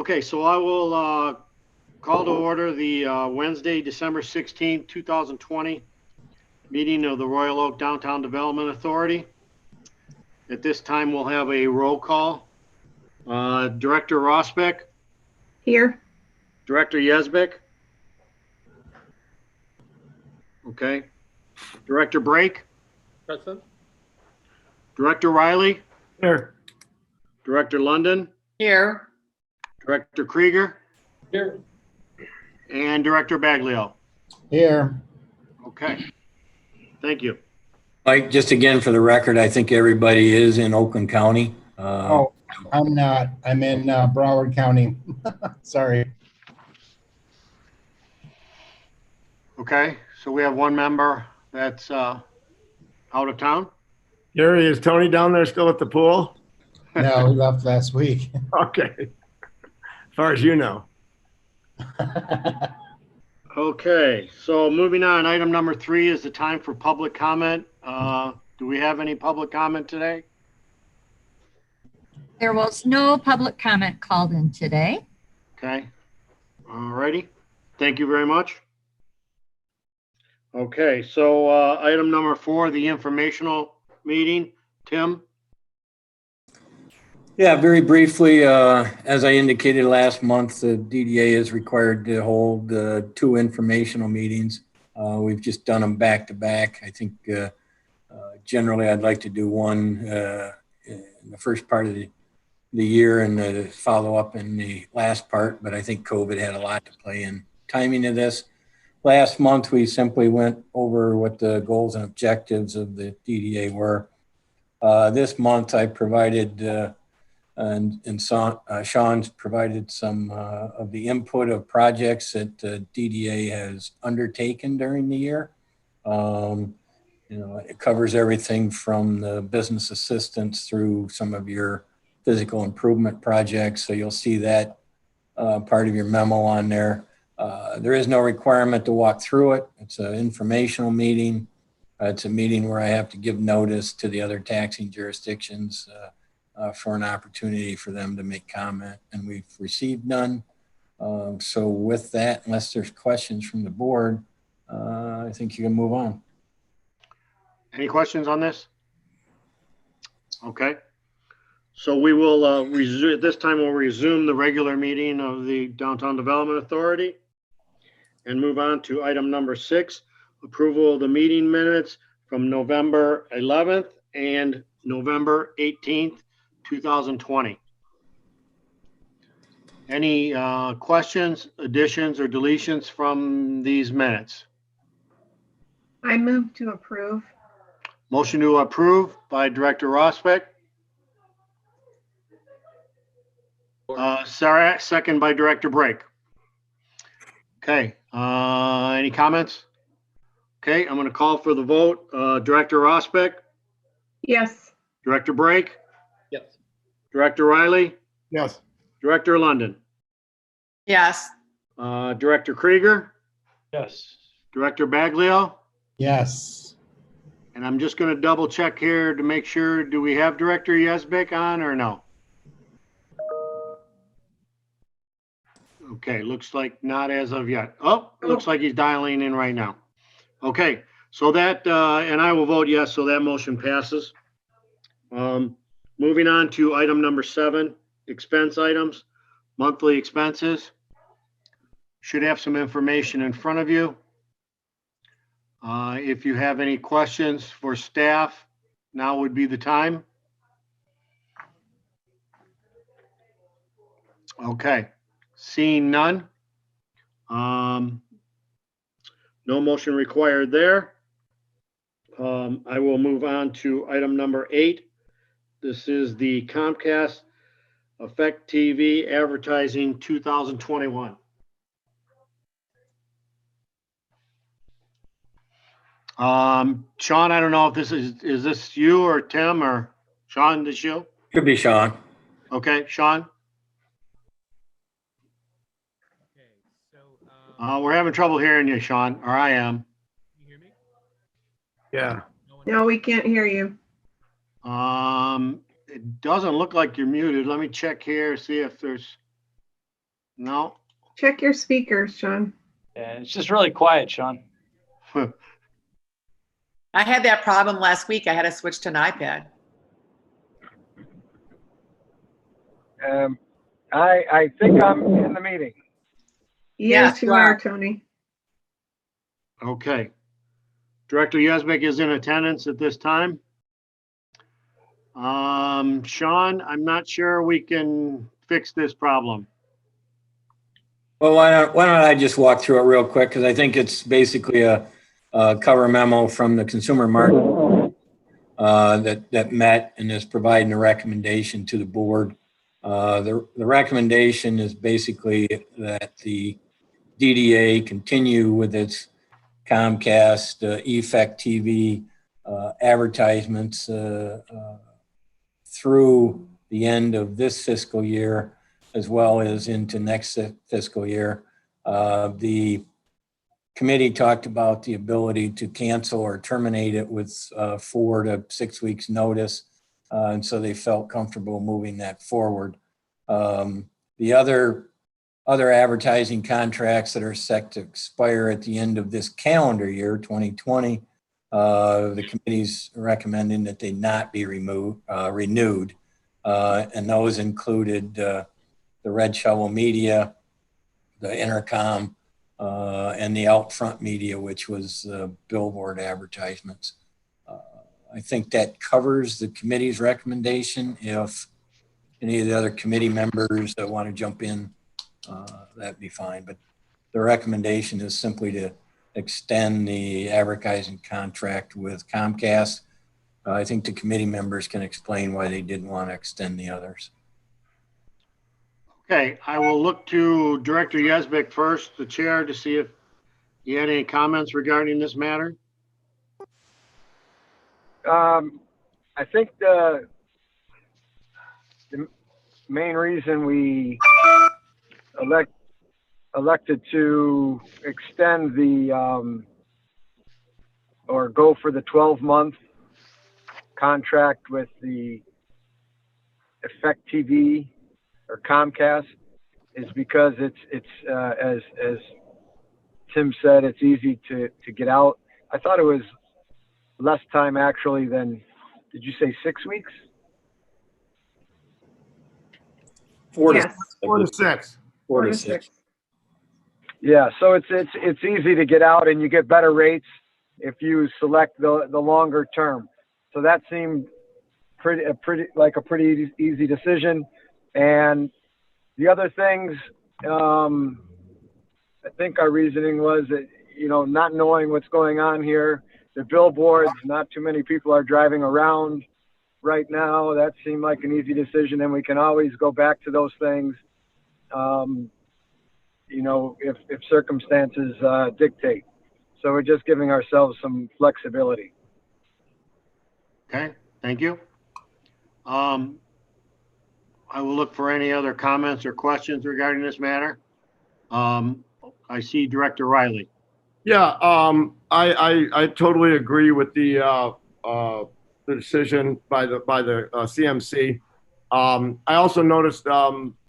Okay, so I will call to order the Wednesday, December 16th, 2020 meeting of the Royal Oak Downtown Development Authority. At this time, we'll have a roll call. Director Rosbeck. Here. Director Yesbeck. Okay. Director Brake. Present. Director Riley. Here. Director London. Here. Director Krieger. Here. And Director Baglio. Here. Okay. Thank you. Mike, just again for the record, I think everybody is in Oakland County. Oh, I'm not. I'm in Broward County. Sorry. Okay, so we have one member that's out of town. Gary, is Tony down there still at the pool? No, he left last week. Okay. As far as you know. Okay, so moving on, item number 3 is the time for public comment. Do we have any public comment today? There was no public comment called in today. Okay, all righty. Thank you very much. Okay, so item number 4, the informational meeting. Tim? Yeah, very briefly, as I indicated last month, the DDA is required to hold 2 informational meetings. We've just done them back to back. I think generally I'd like to do one in the first part of the year and follow up in the last part, but I think COVID had a lot to play in timing of this. Last month, we simply went over what the goals and objectives of the DDA were. This month, I provided and Sean's provided some of the input of projects that DDA has undertaken during the year. It covers everything from the business assistance through some of your physical improvement projects. So you'll see that part of your memo on there. There is no requirement to walk through it. It's an informational meeting. It's a meeting where I have to give notice to the other taxing jurisdictions for an opportunity for them to make comment, and we've received none. So with that, unless there's questions from the board, I think you can move on. Any questions on this? Okay. So we will resume, at this time we'll resume the regular meeting of the Downtown Development Authority and move on to item number 6, approval of the meeting minutes from November 11th and November 18th, 2020. Any questions, additions, or deletions from these minutes? I move to approve. Motion to approve by Director Rosbeck. Sarah, second by Director Brake. Okay, any comments? Okay, I'm going to call for the vote. Director Rosbeck, Yes. Director Brake, Yes. Director Riley, Yes. Director London, Yes. Director Krieger, Yes. Director Baglio, Yes. and I'm just going to double check here to make sure, do we have Director Yesbeck on or no? Okay, looks like not as of yet. Oh, looks like he's dialing in right now. Okay, so that, and I will vote yes, so that motion passes. Moving on to item number 7, expense items, monthly expenses. Should have some information in front of you. If you have any questions for staff, now would be the time. Okay. Seeing none, no motion required there. I will move on to item number 8. This is the Comcast Effect TV Advertising 2021. Sean, I don't know if this is this you or Tim or Sean, this you? Could be Sean. Okay, Sean. We're having trouble hearing you, Sean, or I am. Can you hear me? Yeah. No, we can't hear you. It doesn't look like you're muted. Let me check here, see if there's. No? Check your speakers, Sean. Yeah, it's just really quiet, Sean. I had that problem last week. I had to switch to an iPad. I think I'm in the meeting. Yes, you you are, are. Tony. Okay. Director Yasbeck is in attendance at this time. Sean, I'm not sure we can fix this problem. Well, why don't I just walk through it real quick? Because I think it's basically a cover memo from the consumer market that met and is providing a recommendation to the board. The recommendation is basically that the DDA continue with its Comcast, Effect TV advertisements through the end of this fiscal year, as well as into next fiscal year. The committee talked about the ability to cancel or terminate it with 4 to 6 weeks notice. And so they felt comfortable moving that forward. The other advertising contracts that are set to expire at the end of this calendar year, 2020, the committee's recommending that they not be renewed. And those included the Red Shovel Media, the Intercom, and the Out Front Media, which was billboard advertisements. I think that covers the committee's recommendation. If any of the other committee members that want to jump in, that'd be fine. But the recommendation is simply to extend the advertising contract with Comcast. I think the committee members can explain why they didn't want to extend the others. Okay, I will look to Director Yasbeck first, the chair, to see if you had any comments regarding this matter. I think the main reason we elected to extend the or go for the 12-month contract with the Effect TV or Comcast is because it's as Tim said, it's easy to get out. I thought it was less time actually than, did you say 6 weeks? 4 Yes. to 4 to 6. 4 to 6. Yeah, so it's easy to get out and you get better rates if you select the longer term. So that seemed pretty easy decision. And the other things, I think our reasoning was that, not knowing what's going on here, the billboards, not too many people are driving around right now. That seemed like an easy decision, and we can always go back to those things, if circumstances dictate. So we're just giving ourselves some flexibility. Okay, thank you. I will look for any other comments or questions regarding this matter. I see Director Riley. Yeah, I totally agree with the decision by the CMC. I also noticed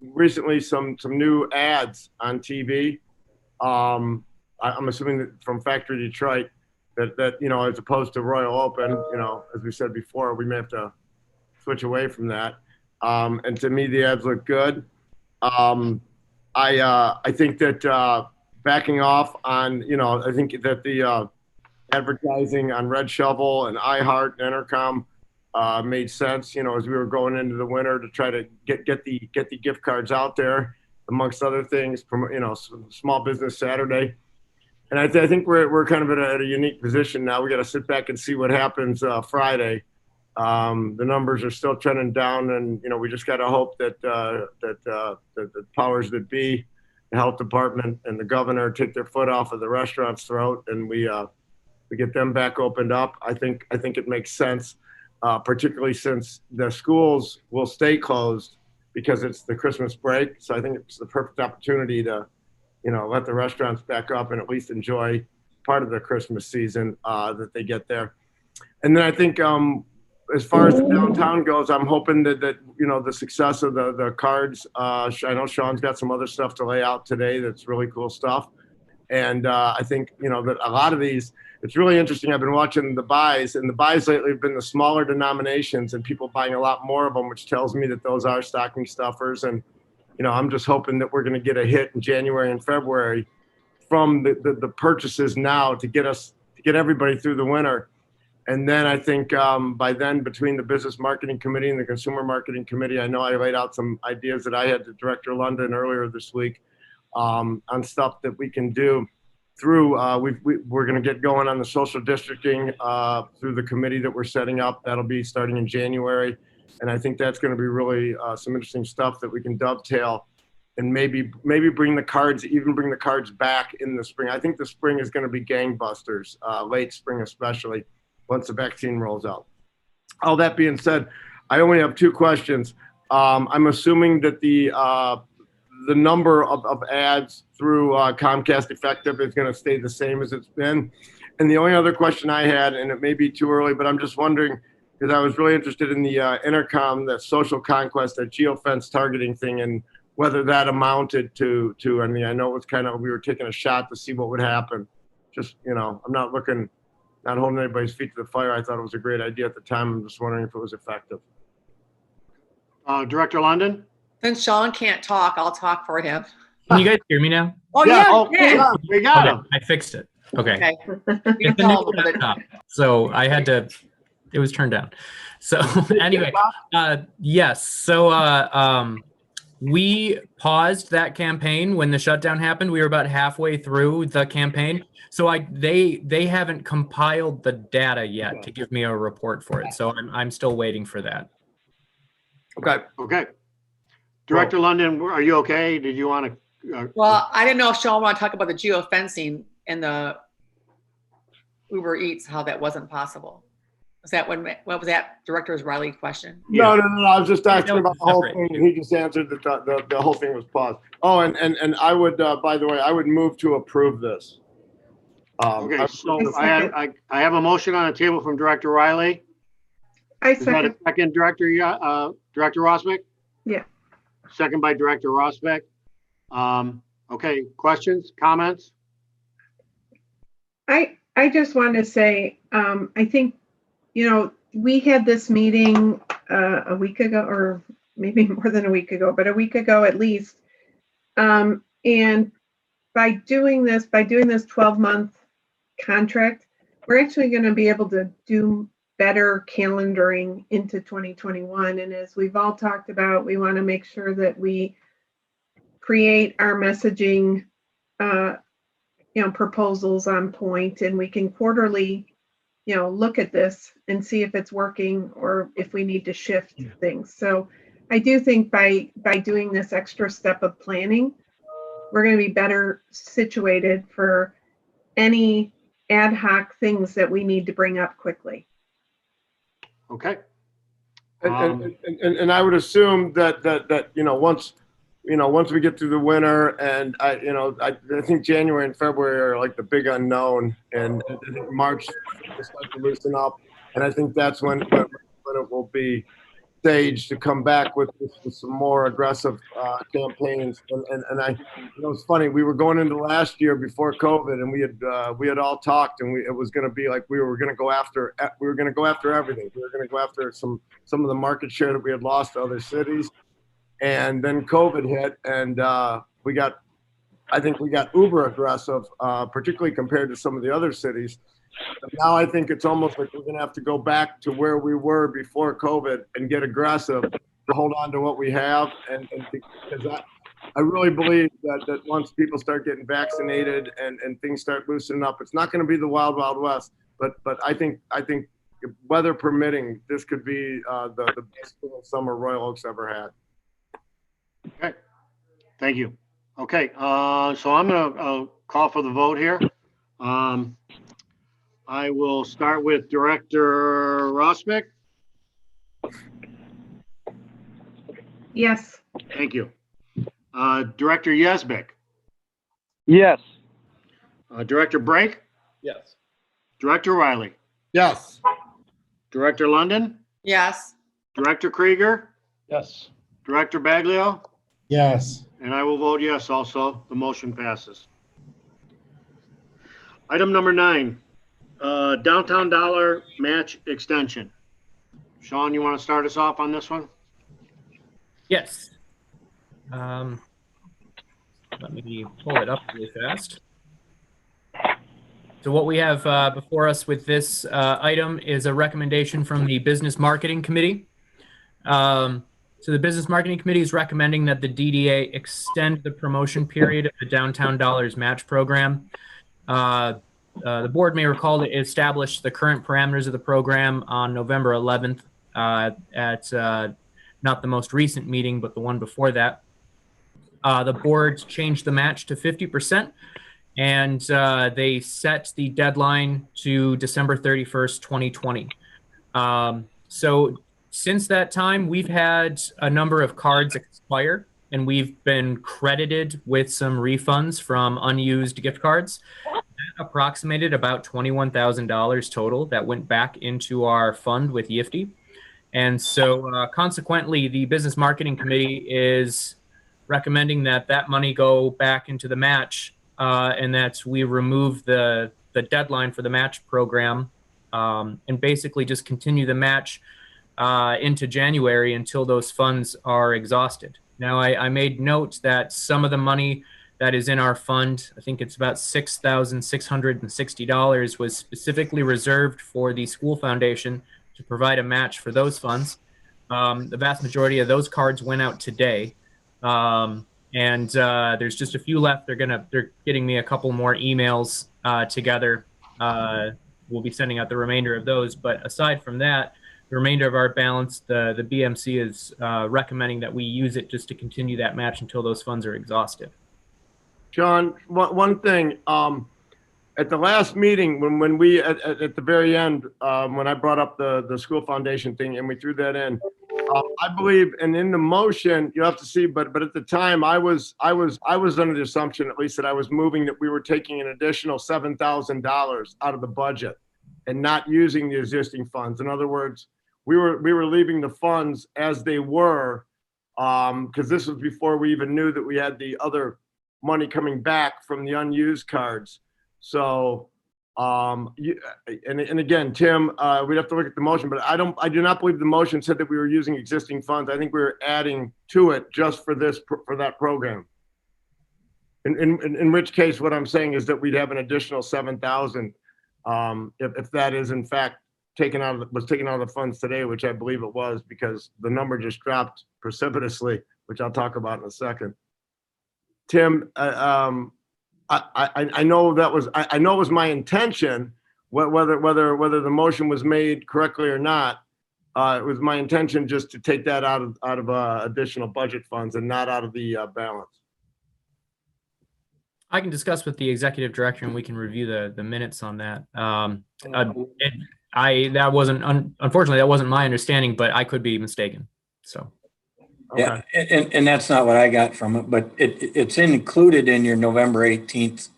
recently some new ads on TV. I'm assuming that from Factory Detroit that as opposed to Royal Open, as we said before, we may have to switch away from that. And to me, the ads look good. I think that backing off on, I think that the advertising on Red Shovel and iHeart and Intercom made sense, as we were going into the winter to try to get the gift cards out there, amongst other things, Small Business Saturday. And I think we're kind of at a unique position now. We got to sit back and see what happens Friday. The numbers are still trending down, and we just got to hope that the powers that be, the health department and the governor, take their foot off of the restaurant's throat, and we get them back opened up. I think it makes sense, particularly since the schools will stay closed because it's the Christmas break. So I think it's the perfect opportunity to let the restaurants back up and at least enjoy part of the Christmas season that they get there. And then I think as far as the downtown goes, I'm hoping that the success of the cards. I know Sean's got some other stuff to lay out today. That's really cool stuff. And I think, that a lot of these, it's really interesting. I've been watching the buys, and the buys lately have been the smaller denominations and people buying a lot more of them, which tells me that those are stocking stuffers. And, I'm just hoping that we're going to get a hit in January and February from the purchases now to get everybody through the winter. And then I think by then, between the Business Marketing Committee and the Consumer Marketing Committee, I know I laid out some ideas that I had to Director London earlier this week on stuff that we can do through. We're going to get going on the social districting through the committee that we're setting up. That'll be starting in January. And I think that's going to be really some interesting stuff that we can dovetail and maybe bring the cards back in the spring. I think the spring is going to be gangbusters, late spring especially, once the vaccine rolls out. All that being said, I only have 2 questions. I'm assuming that the number of ads through Comcast Effective is going to stay the same as it's been. And the only other question I had, and it may be too early, but I'm just wondering, because I was really interested in the intercom, that social conquest, that geofence targeting thing, and whether that amounted to, I mean, I know it was kind of, we were taking a shot to see what would happen. Just, I'm not holding anybody's feet to the fire. I thought it was a great idea at the time. I'm just wondering if it was effective. Director London? Since Sean can't talk, I'll talk for him. Can you guys hear me now? Oh, Yeah, yeah. oh, yeah, we got him. I fixed it. Okay. Okay. You It's can a new tell him, but laptop, so I had to, it was turned down. So anyway, yes. So we paused that campaign when the shutdown happened. We were about halfway through the campaign. So they haven't compiled the data yet to give me a report for it. So I'm still waiting for that. Okay. Director London, are you okay? Did you want to? well, I didn't know if Sean wanted to talk about the geofencing and the Uber Eats, how that wasn't possible. Was that what was that Director Riley's question? No. I was just asking No, about the whole separate. thing, and he just answered that the whole thing was paused. Oh, and I would, by the way, I would move to approve this. Okay, so I have a motion on the table from Director Riley. I Is that a second. second, Director Rosbeck? Yeah. Second by Director Rosbeck. Okay, questions, comments? I just want to say, I think, we had this meeting a week ago, or maybe more than a week ago, but a week ago at least. And by doing this 12-month contract, we're actually going to be able to do better calendaring into 2021. And as we've all talked about, we want to make sure that we create our messaging, proposals on point, and we can quarterly, look at this and see if it's working or if we need to shift things. So I do think by doing this extra step of planning, we're going to be better situated for any ad hoc things that we need to bring up quickly. Okay. And I would assume that once we get through the winter, and I think January and February are like the big unknown, and I think March will start to loosen up, and I think that's when it will be staged to come back with some more aggressive campaigns. And it's funny, we were going into last year before COVID, and we had all talked, and it was going to be like we were going to go after everything. We were going to go after some of the market share that we had lost to other cities. And then COVID hit, and I think we got uber aggressive, particularly compared to some of the other cities. And now I think it's almost like we're going to have to go back to where we were before COVID and get aggressive to hold on to what we have. And because I really believe that once people start getting vaccinated and things start loosening up, it's not going to be the wild, wild west. But I think weather permitting, this could be the best summer Royal Oak's ever had. Okay, thank you. Okay, so I'm gonna call for the vote here. I will start with Director Rosbeck. Yes. Thank you. Director Yazbek. Yes. Director Brake. Yes. Director Riley. Yes. Director London. Yes. Director Krieger, Yes. Director Baglio, Yes. and I will vote yes also. The motion passes. Item number 9, downtown dollar match extension. Sean, you want to start us off on this one? Yes. Let me pull it up really fast. So what we have before us with this item is a recommendation from the Business Marketing Committee. So the Business Marketing Committee is recommending that the DDA extend the promotion period of the Downtown Dollars Match Program. The board may recall that it established the current parameters of the program on November 11th at not the most recent meeting, but the one before that. The board changed the match to 50%, and they set the deadline to December 31st, 2020. So since that time, we've had a number of cards expire, and we've been credited with some refunds from unused gift cards. That approximated about $21,000 total that went back into our fund with Yifty. And so consequently, the Business Marketing Committee is recommending that that money go back into the match, and that we remove the deadline for the match program, and basically just continue the match into January until those funds are exhausted. Now, I made note that some of the money that is in our fund, I think it's about $6,660, was specifically reserved for the school foundation to provide a match for those funds. The vast majority of those cards went out today. And there's just a few left. They're getting me a couple more emails together. We'll be sending out the remainder of those. But aside from that, the remainder of our balance, the BMC is recommending that we use it just to continue that match until those funds are exhausted. John, one thing, at the last meeting, when we, at the very end, when I brought up the school foundation thing and we threw that in, I believe, and in the motion, you have to see, but at the time I was under the assumption, at least, that I was moving that we were taking an additional $7,000 out of the budget and not using the existing funds. In other words, we were leaving the funds as they were, because this was before we even knew that we had the other money coming back from the unused cards. So, and again, Tim, we'd have to look at the motion, but I do not believe the motion said that we were using existing funds. I think we were adding to it just for that program. In which case, what I'm saying is that we'd have an additional 7,000 if that is in fact taken out of the funds today, which I believe it was, because the number just dropped precipitously, which I'll talk about in a second. Tim, I know it was my intention, whether the motion was made correctly or not. It was my intention just to take that out of additional budget funds and not out of the balance. I can discuss with the executive director, and we can review the minutes on that. Unfortunately, that wasn't my understanding, but I could be mistaken. So. Yeah, and that's not what I got from it, but it's included in your November 18th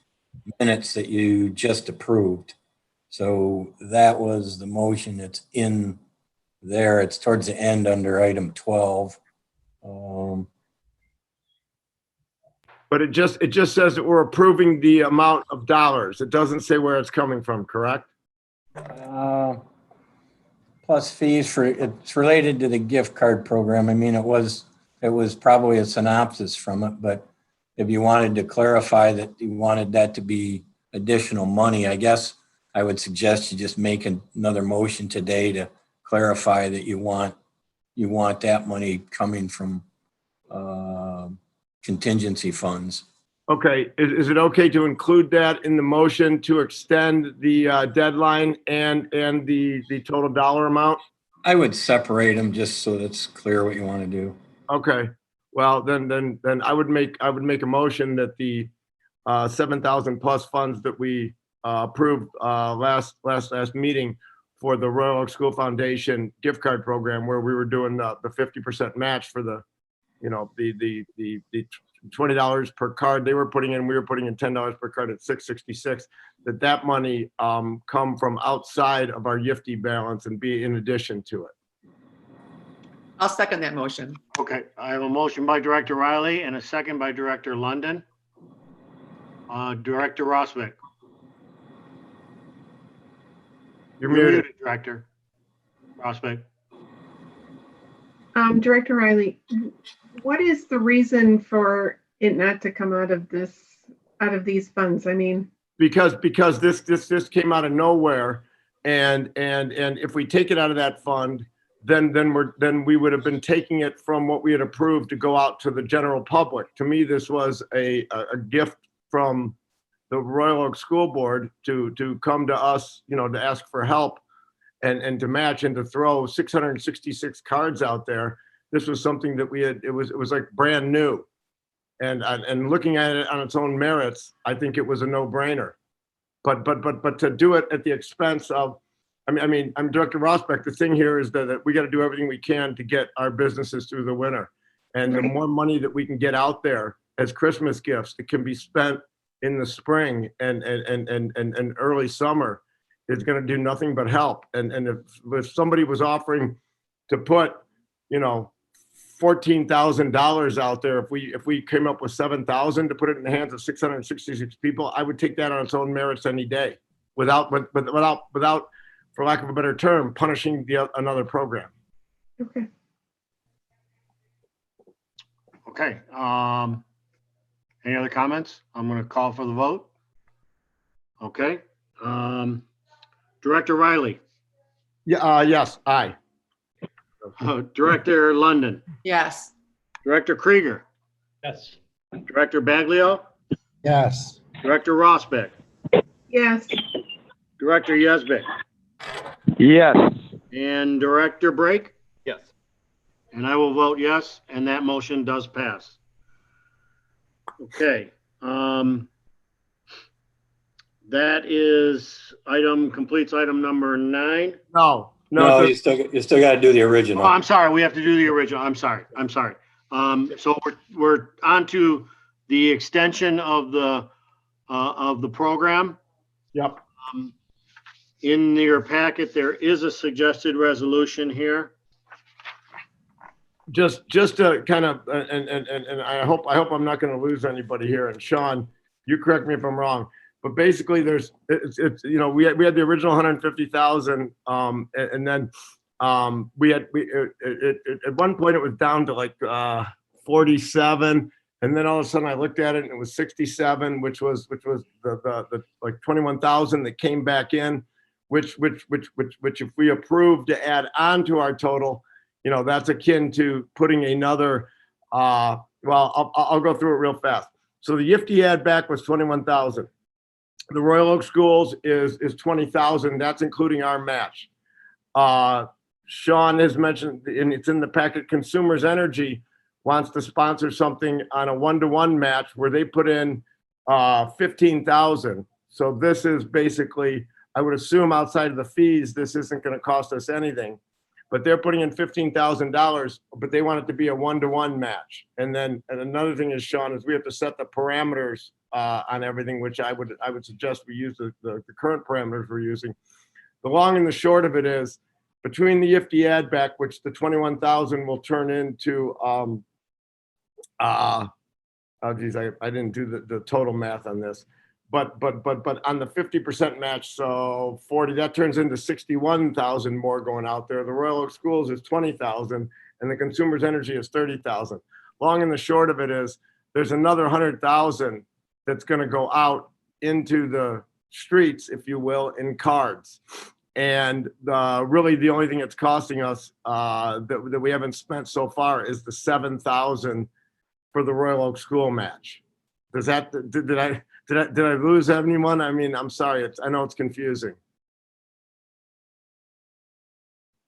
minutes that you just approved. So that was the motion. It's in there. It's towards the end under item 12. But it just says that we're approving the amount of dollars. It doesn't say where it's coming from, correct? Plus fees it's related to the gift card program. I mean, it was probably a synopsis from it, but if you wanted to clarify that you wanted that to be additional money, I guess I would suggest you just make another motion today to clarify that you want that money coming from contingency funds. Okay, is it okay to include that in the motion to extend the deadline and the total dollar amount? I would separate them just so that's clear what you want to do. Okay, well then I would make a motion that the 7,000 plus funds that we approved last meeting for the Royal School Foundation gift card program, where we were doing the 50% match for the $20 per card they were putting in, we were putting in $10 per card at $666, that money come from outside of our Yifty balance and be in addition to it. I'll second that motion. Okay, I have a motion by Director Riley and a second by Director London. Director Rosbeck. You're muted. Director Rosbeck. Director Riley, what is the reason for it not to come out of these funds? I mean, Because this came out of nowhere, and if we take it out of that fund, then we would have been taking it from what we had approved to go out to the general public. To me, this was a gift from the Royal Oak School Board to come to us, to ask for help and to match and to throw 666 cards out there. This was something that we had. It was like brand new, and looking at it on its own merits, I think it was a no-brainer. But to do it at the expense of, I'm Director Rosbeck. The thing here is that we got to do everything we can to get our businesses through the winter. And the more money that we can get out there as Christmas gifts that can be spent in the spring and early summer is going to do nothing but help. And if somebody was offering to put, $14,000 out there, if we came up with 7,000 to put it in the hands of 666 people, I would take that on its own merits any day, without, for lack of a better term, punishing another program. okay. Okay. Any other comments? I'm going to call for the vote. Okay. Director Riley. Yeah. Yes. Aye. Director London. Yes. Director Krieger. Yes. Director Baglio. Yes. Director Rosbeck. Yes. Director Yesbeck. Yes. And Director Brake. Yes. And I will vote yes, and that motion does pass. Okay. That completes item number 9. No, you still got to do the original. Oh, I'm sorry. We have to do the original. I'm sorry. So we're on to the extension of the program. Yep. In your packet, there is a suggested resolution here. Just to kind of, and I hope I'm not going to lose anybody here. And Sean, you correct me if I'm wrong, but basically we had the original 150,000, and then at one point it was down to like 47, and then all of a sudden I looked at it and it was 67, which was the like 21,000 that came back in, which if we approved to add on to our total, that's akin to putting another, I'll go through it real fast. So the IFTE add back was 21,000. The Royal Oak Schools is 20,000. That's including our match. Sean has mentioned, and it's in the packet, Consumers Energy wants to sponsor something on a 1-to-1 match where they put in 15,000. So this is basically, I would assume outside of the fees, this isn't going to cost us anything. But they're putting in $15,000, but they want it to be a 1-to-1 match. And another thing is, Sean, is we have to set the parameters on everything, which I would suggest we use the current parameters we're using. The long and the short of it is, between the IFTE add back, which the 21,000 will turn into, I didn't do the total math on this. But on the 50% match, so 40, that turns into 61,000 more going out there. The Royal Oak Schools is 20,000, and the Consumers Energy is 30,000. Long and the short of it is, there's another 100,000 that's going to go out into the streets, if you will, in cards. And really, the only thing it's costing us that we haven't spent so far is the 7,000 for the Royal Oak School match. Did I lose anyone? I mean, I'm sorry. I know it's confusing.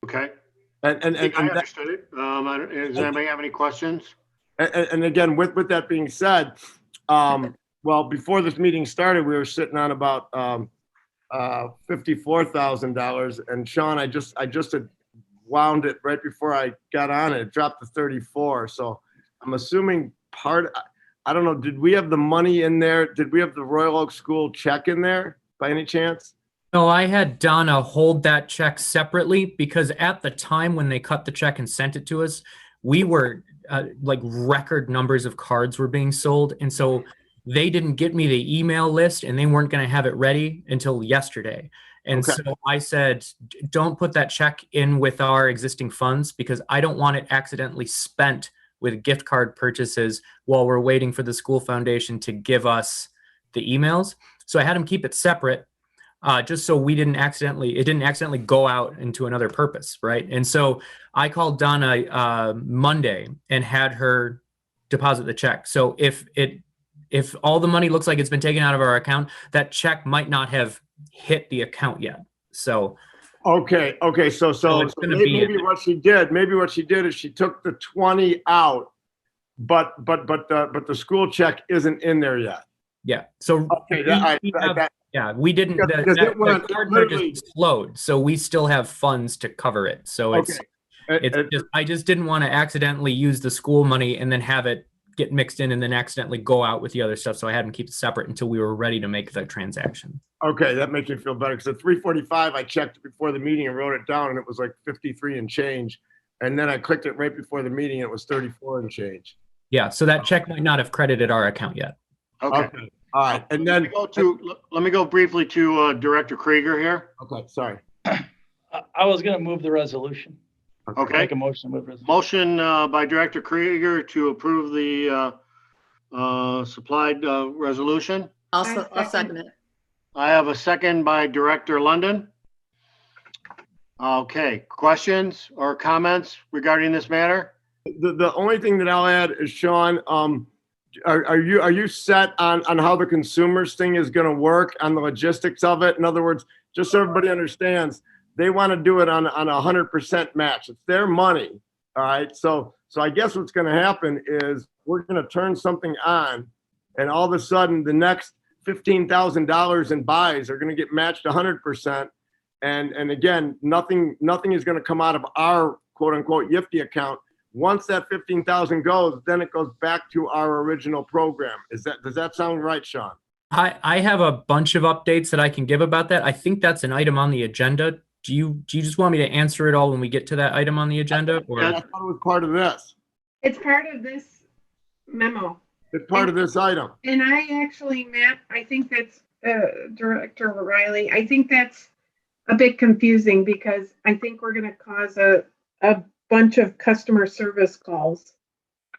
Okay. And I understood it. Does anybody have any questions? And again, with that being said, well, before this meeting started, we were sitting on about $54,000. And Sean, I just had wound it right before I got on it. It dropped to 34. So I'm assuming I don't know, did we have the money in there? Did we have the Royal Oak School check in there by any chance? No, I had Donna hold that check separately because at the time when they cut the check and sent it to us, we were like record numbers of cards were being sold. And so they didn't get me the email list and they weren't going to have it ready until yesterday. And Okay. so I said, don't put that check in with our existing funds because I don't want it accidentally spent with gift card purchases while we're waiting for the school foundation to give us the emails. So I had them keep it separate. Just so it didn't accidentally go out into another purpose, right? And so I called Donna Monday and had her deposit the check. So if all the money looks like it's been taken out of our account, that check might not have hit the account yet. So Okay. So it's gonna maybe be what she did is she took the 20 out, but the school check isn't in there yet. yeah. So Okay. we didn't. Because it went The card literally- purchase slowed, so we still have funds to cover it. So it's. I just didn't want to accidentally use the school money and then have it get mixed in and then accidentally go out with the other stuff. So I had them keep it separate until we were ready to make the transaction. Okay, that makes me feel better because at 3:45 I checked before the meeting and wrote it down and it was like 53 and change, and then I clicked it right before the meeting and it was 34 and change. Yeah, so that check might not have credited our account yet. Okay. All right, and then Let me go briefly to Director Krieger here. okay, sorry. I was going to move the resolution. Okay. Make a motion to move resolution. Motion by Director Krieger to approve the supplied resolution. I'll I second it. I have a second by Director London. Okay, questions or comments regarding this matter? The only thing that I'll add is, Sean, are you set on how the consumers thing is going to work, on the logistics of it? In other words, just so everybody understands, they want to do it on a 100% match. It's their money. All right. So I guess what's going to happen is we're going to turn something on, and all of a sudden the next $15,000 in buys are going to get matched 100%. And again, nothing is going to come out of our quote unquote YIFTI account. Once that 15,000 goes, then it goes back to our original program. Does that sound right, Sean? I have a bunch of updates that I can give about that. I think that's an item on the agenda. Do you just want me to answer it all when we get to that item on the agenda? Or I thought it was part of this. It's part of this memo. It's part of this item. And I actually, Matt, I think that's, Director Riley, I think that's a bit confusing because I think we're going to cause a bunch of customer service calls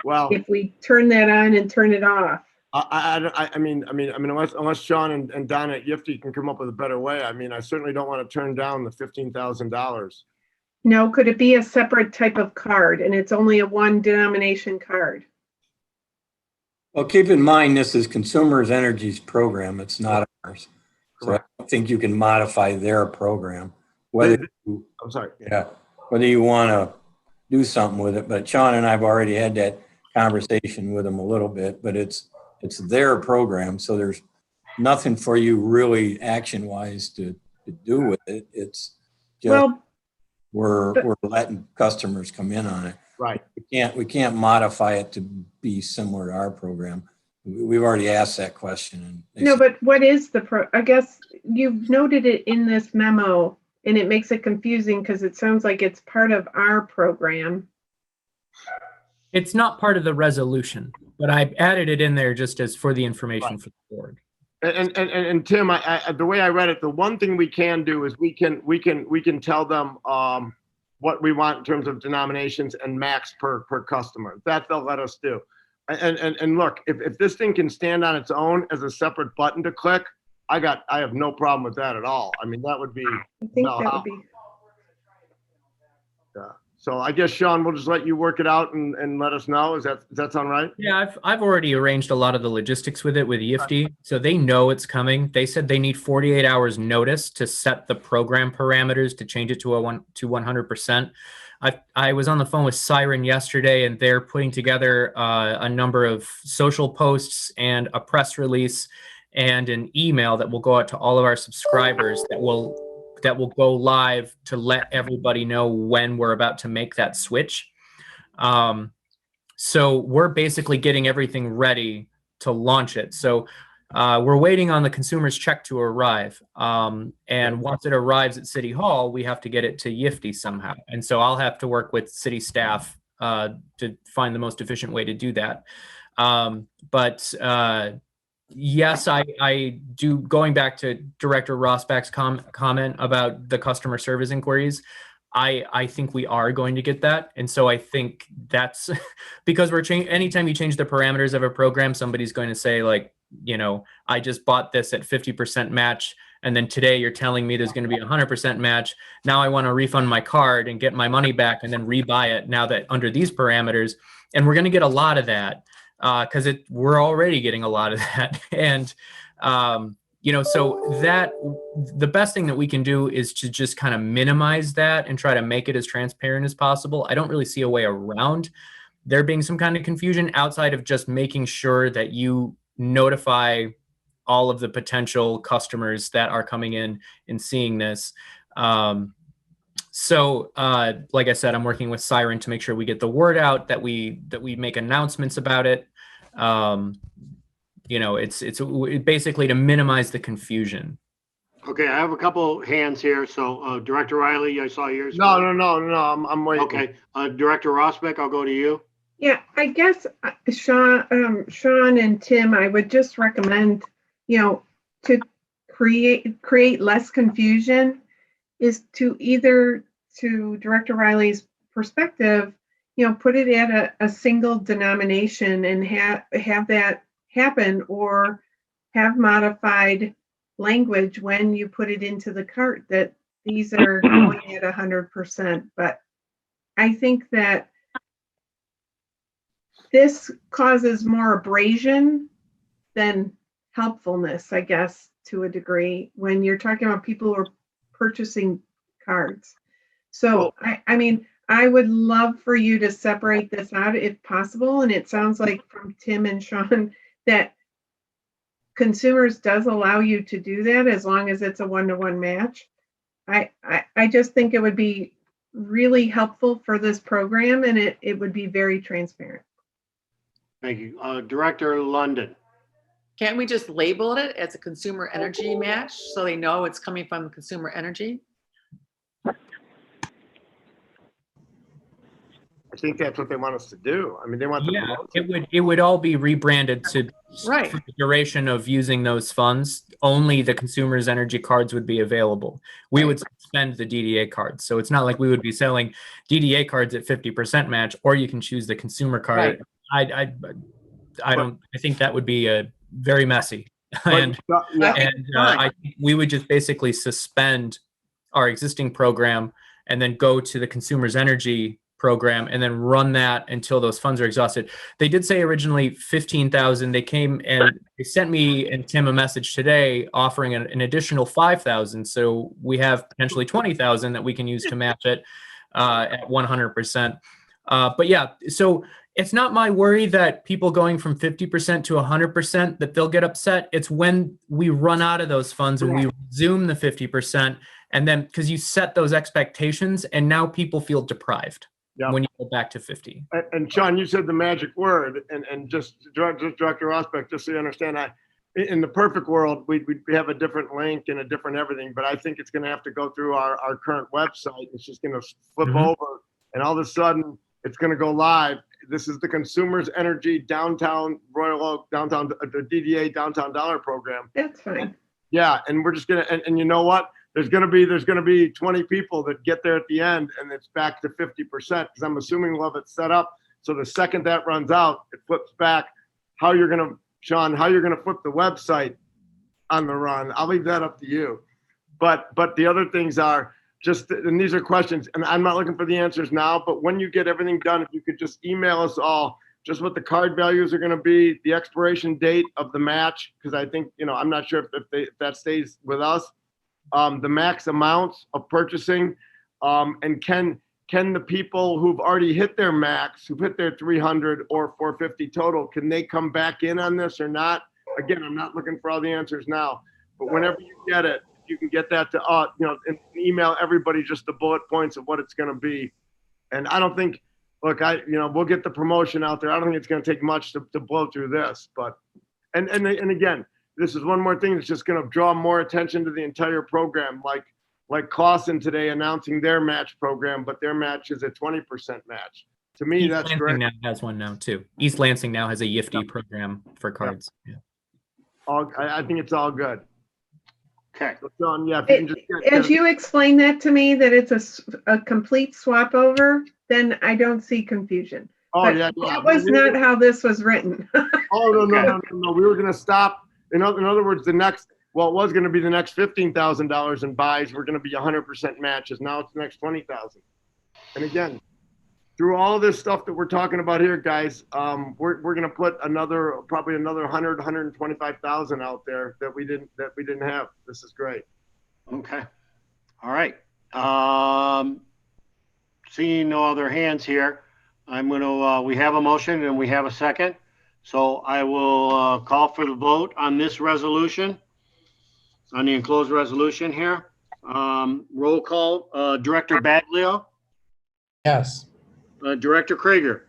Well, if we turn that on and turn it off. I mean, unless Sean and Donna at YIFTI can come up with a better way. I mean, I certainly don't want to turn down the $15,000. No, could it be a separate type of card and it's only a one denomination card? Well, keep in mind, this is Consumers Energy's program. It's not ours. So I don't think you can modify their program. Whether you want to do something with it, but Sean and I've already had that conversation with them a little bit, but it's their program. So there's nothing for you really action wise to do with it. It's just, we're letting customers come in on it. Right. We can't modify it to be similar to our program. We've already asked that question. No, but what is I guess you've noted it in this memo and it makes it confusing because it sounds like it's part of our program. it's not part of the resolution, but I added it in there just as for the information for the board. And Tim, I the way I read it, the one thing we can do is we can tell them what we want in terms of denominations and max per customer. That they'll let us do. And look, if this thing can stand on its own as a separate button to click, I have no problem with that at all. I mean, that would be. I think that would be. Yeah. So I guess, Sean, we'll just let you work it out and let us know. Does that sound right? Yeah, I've already arranged a lot of the logistics with it with EFD, so they know it's coming. They said they need 48 hours notice to set the program parameters to change it to 100%. I was on the phone with Siren yesterday, and they're putting together a number of social posts and a press release and an email that will go out to all of our subscribers that will go live to let everybody know when we're about to make that switch. So we're basically getting everything ready to launch it. So We're waiting on the consumer's check to arrive. And once it arrives at City Hall, we have to get it to Yifty somehow. And so I'll have to work with city staff to find the most efficient way to do that. But yes, I do. Going back to Director Rosbach's comment about the customer service inquiries, I think we are going to get that. And so I think that's because anytime you change the parameters of a program, somebody's going to say like, I just bought this at 50% match. And then today you're telling me there's going to be 100% match. Now I want to refund my card and get my money back and then rebuy it now that under these parameters. And we're going to get a lot of that because we're already getting a lot of that. And, so that the best thing that we can do is to just kind of minimize that and try to make it as transparent as possible. I don't really see a way around there being some kind of confusion outside of just making sure that you notify all of the potential customers that are coming in and seeing this. So like I said, I'm working with Siren to make sure we get the word out, that we make announcements about it. It's basically to minimize the confusion. Okay, I have a couple hands here. So Director Riley, I saw yours. No, I'm waiting. Okay, Director Rosbach, I'll go to you. Yeah, I guess Sean and Tim, I would just recommend, to create less confusion is to either, to Director Riley's perspective, put it at a single denomination and have that happen, or have modified language when you put it into the cart that these are going at 100%. But I think that this causes more abrasion than helpfulness, I guess, to a degree, when you're talking about people who are purchasing cards. So, I would love for you to separate this out if possible. And it sounds like from Tim and Sean that consumers does allow you to do that as long as it's a one-to-one match. I just think it would be really helpful for this program, and it would be very transparent. Thank you. Director London. Can't we just label it as a consumer energy match so they know it's coming from consumer energy? I think that's what they want us to do. I mean, they want it would all be rebranded to right. For the duration of using those funds. Only the consumer's energy cards would be available. We would suspend the DDA cards, so it's not like we would be selling DDA cards at 50% match, or you can choose the consumer card. Right. I think that would be very messy, and I think we would just basically suspend our existing program and then go to the consumer's energy program and then run that until those funds are exhausted. They did say originally 15,000. They came and they sent me and Tim a message today offering an additional 5,000. So we have potentially 20,000 that we can use to match it at 100%. But yeah, so it's not my worry that people going from 50% to 100% that they'll get upset. It's when we run out of those funds and we resume the 50%, and then because you set those expectations and now people feel deprived. Yeah. When you go back to 50. And Sean, you said the magic word, and just Director Rosbach, just so you understand, in the perfect world, we have a different link and a different everything, but I think it's going to have to go through our current website. It's just going to flip over, and all of a sudden, it's going to go live. This is the Consumers Energy Downtown Royal Oak Downtown DDA Downtown Dollar Program. That's fine. Yeah, and we're just gonna, and you know what? There's gonna be 20 people that get there at the end, and it's back to 50%, because I'm assuming we'll have it set up so the second that runs out, it flips back. Sean, how you're gonna flip the website on the run? I'll leave that up to you. But the other things are just, and these are questions, and I'm not looking for the answers now, but when you get everything done, if you could just email us all just what the card values are going to be, the expiration date of the match, because I think, I'm not sure if that stays with us, the max amounts of purchasing, and can the people who've already hit their max, who've hit their 300 or 450 total, can they come back in on this or not? Again, I'm not looking for all the answers now, but whenever you get it, you can get that to us, and email everybody just the bullet points of what it's going to be. And I don't think, look, we'll get the promotion out there. I don't think it's going to take much to blow through this, but, and again, this is one more thing that's just going to draw more attention to the entire program. Like Clausen today announcing their match program, but their match is a 20% match. To me, East that's Lansing great. now has one now too. East Lansing now has a YIFT program for cards. Yeah. I think it's all good. Okay. So, John, yeah, if you can just As you explain that to me, that it's a complete swap over, then I don't see confusion. Oh, But yeah. that was not how this was written. Oh, no. We were going to stop. In other words, it was going to be the next $15,000 in buys. We're going to be 100% matches. Now it's the next 20,000. And again, through all this stuff that we're talking about here, guys, we're going to put probably another 125,000 out there that we didn't have. This is great. Okay. All right. Seeing no other hands here, I'm going to, we have a motion and we have a second. So I will call for the vote on this resolution, on the enclosed resolution here. Roll call, Director Baglio, Yes. Director Krieger,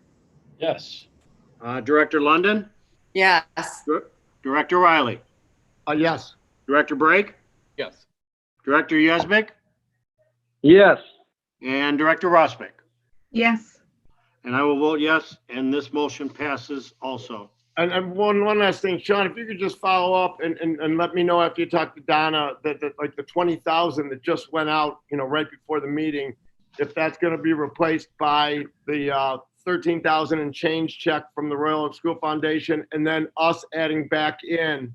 Yes. Director London, Yes. Director Riley, Yes. Director Brake, Yes. Director Yesbeck, Yes. and Director Rosbeck. Yes. And I will vote yes, and this motion passes also. And one last thing, Sean, if you could just follow up and let me know after you talk to Donna that like the 20,000 that just went out, right before the meeting, if that's going to be replaced by the 13,000 and change check from the Royal Oak School Foundation, and then us adding back in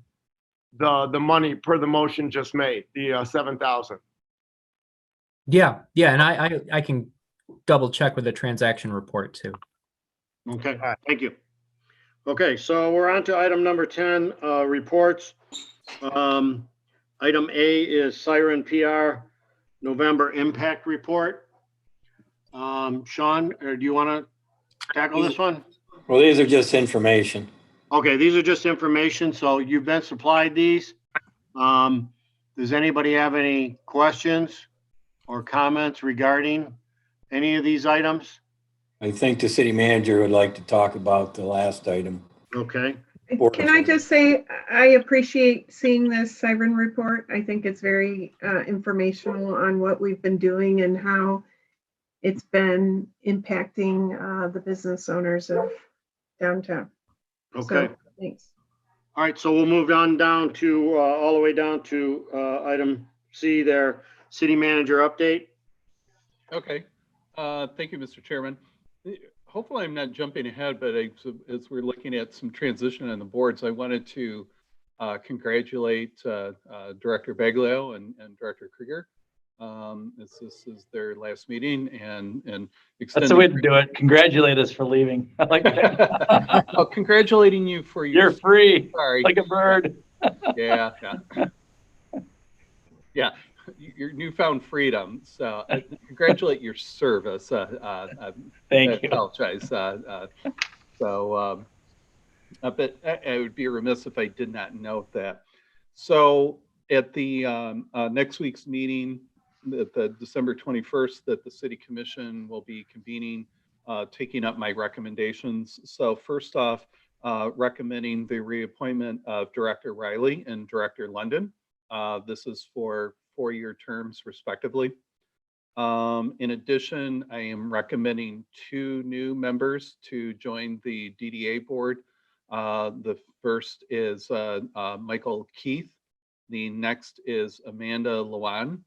the money per the motion just made, the 7,000. Yeah, and I can double check with the transaction report too. Okay, thank you. Okay, so we're on to item number 10, reports. Item A is Siren PR November Impact Report. Sean, do you want to tackle this one? Well, these are just information. Okay, these are just information, so you've been supplied these. Does anybody have any questions or comments regarding any of these items? I think the city manager would like to talk about the last item. Okay. Can I just say, I appreciate seeing this Siren report. I think it's very informational on what we've been doing and how it's been impacting the business owners of downtown. Okay. So, thanks. All right, so we'll move on down to, all the way down to item C there, city manager update. Okay. Thank you, Mr. Chairman. Hopefully I'm not jumping ahead, but as we're looking at some transition on the boards, I wanted to congratulate Director Baglio and Director Krieger. This is their last meeting and That's the way to do it. Congratulate us for leaving. I like that. Oh, congratulating you for your. You're free. Sorry. Like a bird. Yeah. Your newfound freedom. So congratulate your service. Thank I you. apologize. But I would be remiss if I did not note that. So at the next week's meeting, the December 21st, that the City Commission will be convening, taking up my recommendations. So first off, recommending the reappointment of Director Riley and Director London. This is for 4-year terms respectively. In addition, I am recommending 2 new members to join the DDA board. The first is Michael Keith. The next is Amanda Lewan.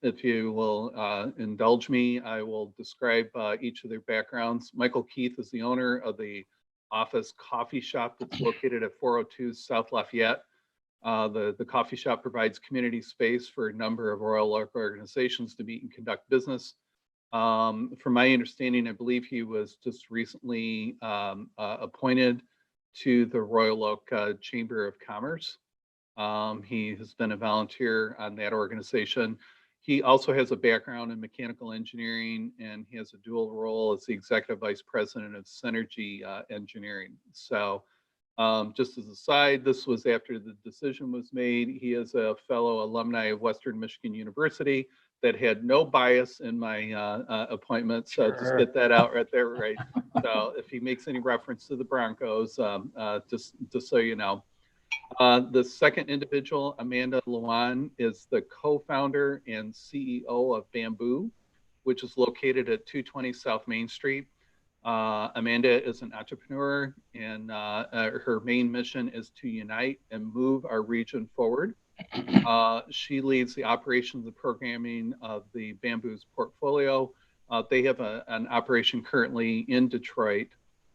If you will indulge me, I will describe each of their backgrounds. Michael Keith is the owner of the Office Coffee Shop that's located at 402 South Lafayette. The coffee shop provides community space for a number of Royal Oak organizations to meet and conduct business. From my understanding, I believe he was just recently appointed to the Royal Oak Chamber of Commerce. He has been a volunteer on that organization. He also has a background in mechanical engineering, and he has a dual role as the executive vice president of Synergy Engineering. So just as a side, this was after the decision was made. He is a fellow alumni of Western Michigan University that had no bias in my appointment. So just get that out right there, right? So if he makes any reference to the Broncos, just so you know. The second individual, Amanda Luan, is the co-founder and CEO of Bamboo, which is located at 220 South Main Street. Amanda is an entrepreneur, and her main mission is to unite and move our region forward. She leads the operations and programming of the Bamboo's portfolio. They have an operation currently in Detroit.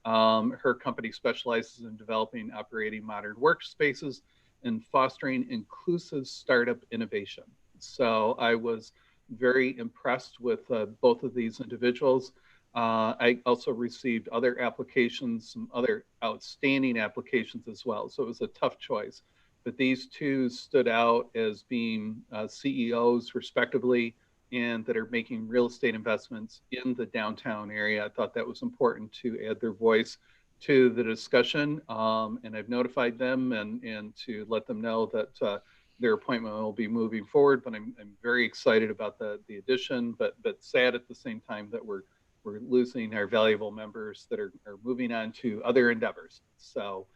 Her company specializes in developing, operating modern workspaces and fostering inclusive startup innovation. So I was very impressed with both of these individuals. I also received other applications, some other outstanding applications as well. So it was a tough choice. But these two stood out as being CEOs respectively, and that are making real estate investments in the downtown area. I thought that was important to add their voice to the discussion. And I've notified them and to let them know that their appointment will be moving forward. But I'm very excited about the addition, but sad at the same time that we're losing our valuable members that are moving on to other endeavors. So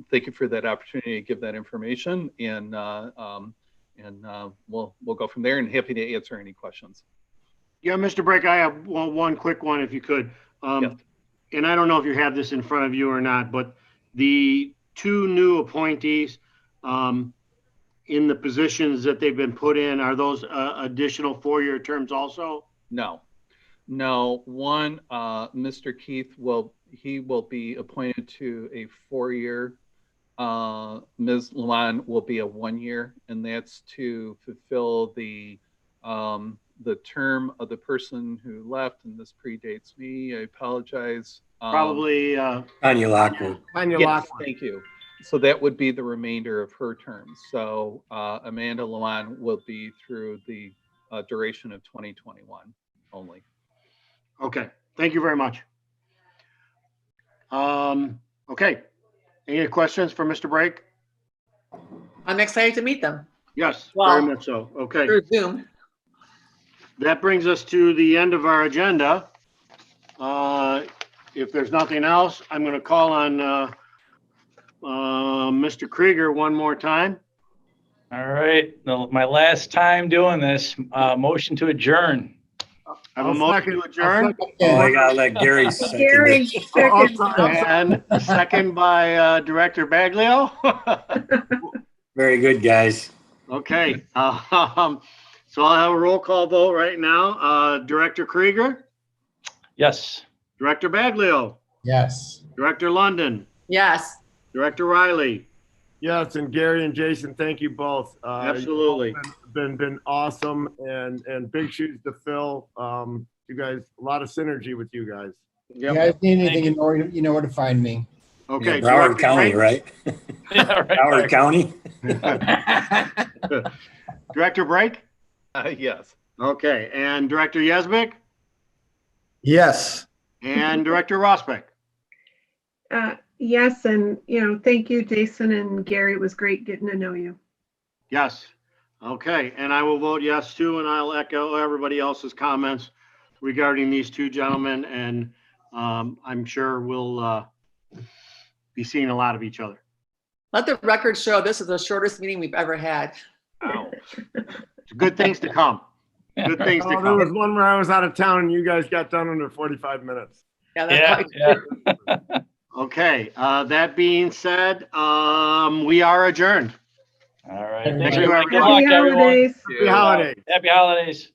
thank you for that opportunity to give that information, and we'll go from there, and happy to answer any questions. Yeah, Mr. Brake, I have one quick one if you could. Yes. And I don't know if you have this in front of you or not, but the two new appointees in the positions that they've been put in, are those additional 4-year terms also? No. One, Mr. Keith will be appointed to a 4-year. Ms. Luan will be a 1-year, and that's to fulfill the term of the person who left, and this predates me. I apologize. Probably Tanya Lockwood. Yes, thank you. So that would be the remainder of her term. So Amanda Luan will be through the duration of 2021 only. Okay, thank you very much. Okay, any questions for Mr. Brake? I'm excited to meet them. Yes, Well, very much so. Okay. Through Zoom. That brings us to the end of our agenda. If there's nothing else, I'm going to call on Mr. Krieger one more time. All right, my last time doing this, motion to adjourn. I have a motion to adjourn. Oh, I gotta let Gary second Gary, it. second. And a second by Director Baglio. Very good, guys. Okay, so I'll have a roll call vote right now. Director Krieger, Yes. Director Baglio, Yes. Director London, Yes. Director Riley. Yes, and Gary and Jason, thank you both. Absolutely. Been awesome, and big shoes to fill. You guys, a lot of synergy with you guys. If you guys need anything, you know where to find me. Okay. Yeah, Broward Director County, Brake? right? Yeah, right. Broward County. Director Brake? Yes. Okay, and Director Yesbeck? Yes. And Director Rosbeck? Yes, and thank you, Jason and Gary. It was great getting to know you. Yes. Okay, and I will vote yes too, and I'll echo everybody else's comments regarding these two gentlemen, and I'm sure we'll be seeing a lot of each other. Let the record show this is the shortest meeting we've ever had. Wow. Good things to come. Good things to There was come. one where I was out of town, and you guys got done under 45 minutes. Yeah, that's Yeah, probably yeah. true. Okay, that being said, we are adjourned. All right. Thank Thanks, you, everybody. Good everybody. luck, Happy everyone. holidays. Happy holidays. Happy holidays.